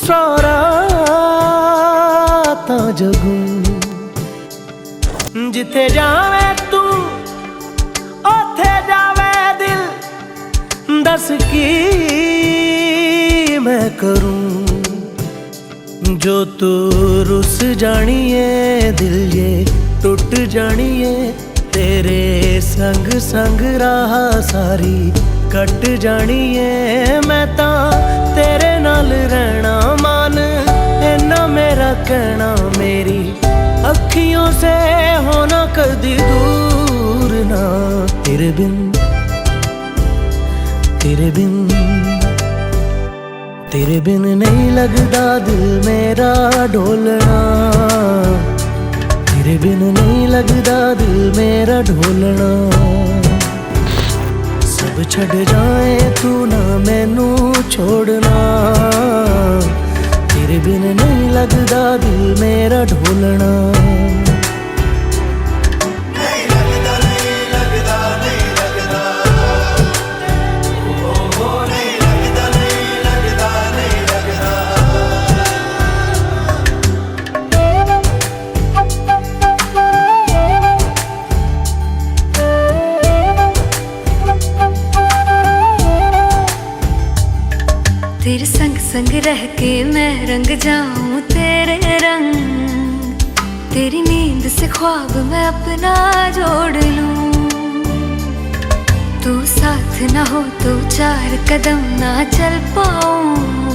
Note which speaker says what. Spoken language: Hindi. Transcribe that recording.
Speaker 1: सौरा तां जगूं जिथे जावे तू ओथे जावे दिल दस की मैं करूं जो तू रुस जानिए दिल ये टुट जानिए तेरे संग संग राह सारी कट जानिए मैं ता तेरे नाल रहना मान इन्ना मेरा कहना मेरी अखियों से होना कदी दूर ना तेरे बिन तेरे बिन तेरे बिन नहीं लगदा दिल मेरा ढोलना तेरे बिन नहीं लगदा दिल मेरा ढोलना सब छड़ जाए तू ना मैनू छोड़ना तेरे बिन नहीं लगदा दिल मेरा ढोलना
Speaker 2: तेरे संग संग रह के मैं रंग जाऊं तेरे रंग तेरी नींद से ख्वाब मैं अपना जोड़ लूं तू साथ ना हो तो चार कदम ना चल पाऊं